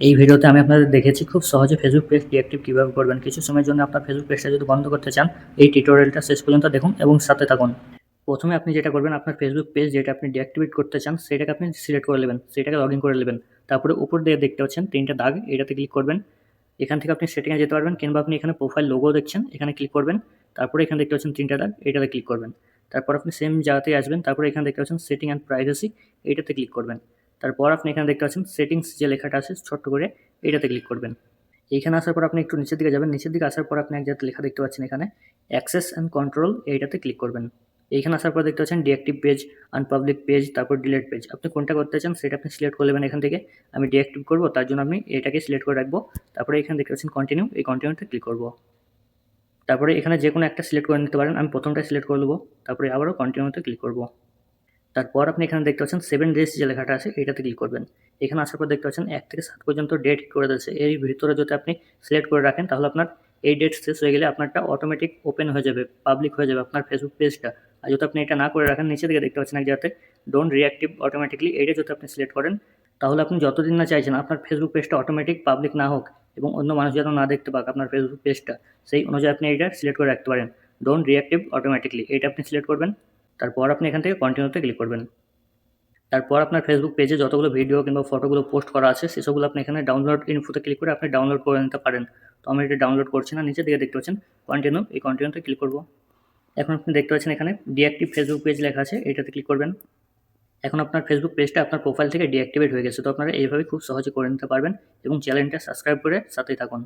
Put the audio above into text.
এই ভিডিওতে আমি আপনাদের দেখেছি খুব সহজে ফেসবুক পেজ ডিঅ্যাক্টিভ কীভাবে করবেন। কিছু সময়ের জন্য আপনার ফেসবুক পেজটা যদি বন্ধ করতে চান, এই টিউটোরিয়ালটা শেষ পর্যন্ত দেখুন এবং সাথে থাকুন। প্রথমে আপনি যেটা করবেন, আপনার ফেসবুক পেজ যেটা আপনি ডিঅ্যাক্টিভেট করতে চান সেটাকে আপনি সিলেক্ট করে নেবেন, সেটাকে লগ ইন করে নেবেন। তারপরে উপর দিয়ে দেখতে পাচ্ছেন 3টে দাগ, এটাতে ক্লিক করবেন। এখান থেকে আপনি সেটিংয়ে যেতে পারবেন, কিংবা আপনি এখানে প্রোফাইল লোগো দেখছেন, এখানে ক্লিক করবেন। তারপরে এখানে দেখতে পাচ্ছেন 3টে দাগ, এটাতে ক্লিক করবেন। তারপর আপনি সেম জায়গাতেই আসবেন, তারপরে এখানে দেখতে পাচ্ছেন সেটিং অ্যান্ড প্রাইভেসি, এইটাতে ক্লিক করবেন। তারপর আপনি এখানে দেখতে পাচ্ছেন সেটিংস যে লেখাটা আছে ছোট্ট করে, এটাতে ক্লিক করবেন। এইখানে আসার পর আপনি একটু নিচের দিকে যাবেন, নিচের দিকে আসার পর আপনি এক জায়গাতে লেখা দেখতে পাচ্ছেন এখানে অ্যাক্সেস অ্যান্ড কন্ট্রোল, এইটাতে ক্লিক করবেন। এইখানে আসার পর দেখতে পাচ্ছেন ডিঅ্যাক্টিভ পেজ, আনপাবলিক পেজ, তারপর ডিলিট পেজ। আপনি কোনটা করতে চান সেটা আপনি সিলেক্ট করে নেবেন এখান থেকে। আমি ডিঅ্যাক্টিভ করব, তার জন্য আমি এটাকে সিলেক্ট করে রাখবো। তারপরে এখানে দেখতে পাচ্ছেন কন্টিনিউ, এই কন্টিনিউতে ক্লিক করব। তারপরে এখানে যে কোনো একটা সিলেক্ট করে নিতে পারেন, আমি প্রথমটা সিলেক্ট করে নেবো। তারপরে আবারও কন্টিনিউতে ক্লিক করব। তারপর আপনি এখানে দেখতে পাচ্ছেন 7 ডেজ যে লেখাটা আছে এটাতে ক্লিক করবেন। এখানে আসার পর দেখতে পাচ্ছেন 1 থেকে 7 পর্যন্ত ডেট করে দিয়েছে। এর ভিতরে যদি আপনি সিলেক্ট করে রাখেন, তাহলে আপনার এই ডেট শেষ হয়ে গেলে আপনারটা অটোমেটিক ওপেন হয়ে যাবে, পাবলিক হয়ে যাবে আপনার ফেসবুক পেজটা। আর যদি আপনি এটা না করে রাখেন, নিচে দিকে দেখতে পাচ্ছেন এক জায়গাতে ডোন্ট রিঅ্যাক্টিভ অটোমেটিকলি, এইটা যদি আপনি সিলেক্ট করেন, তাহলে আপনি যতদিন না চাইছেন আপনার ফেসবুক পেজটা অটোমেটিক পাবলিক না হোক এবং অন্য মানুষ যেন না দেখতে পাক আপনার ফেসবুক পেজটা, সেই অনুযায়ী আপনি এটা সিলেক্ট করে রাখতে পারেন। ডোন্ট রিঅ্যাক্টিভ অটোমেটিকলি, এটা আপনি সিলেক্ট করবেন। তারপর আপনি এখান থেকে কন্টিনিউতে ক্লিক করবেন। তারপর আপনার ফেসবুক পেজে যতগুলো ভিডিও কিংবা ফটোগুলো পোস্ট করা আছে সেসবগুলো আপনি এখানে ডাউনলোড ইনফোতে ক্লিক করে আপনি ডাউনলোড করে নিতে পারেন। তো আমি এটা ডাউনলোড করছি না, নিচের দিকে দেখতে পাচ্ছেন কন্টিনিউ, এই কন্টিনিউতে ক্লিক করব। এখন আপনি দেখতে পাচ্ছেন এখানে ডিঅ্যাক্টিভ ফেসবুক পেজ লেখা আছে, এটাতে ক্লিক করবেন। এখন আপনার ফেসবুক পেজটা আপনার প্রোফাইল থেকে ডিঅ্যাক্টিভেট হয়ে গেছে। তো আপনারা এইভাবে খুব সহজে করে নিতে পারবেন এবং চ্যানেলটা সাবস্ক্রাইব করে সাথেই থাকুন।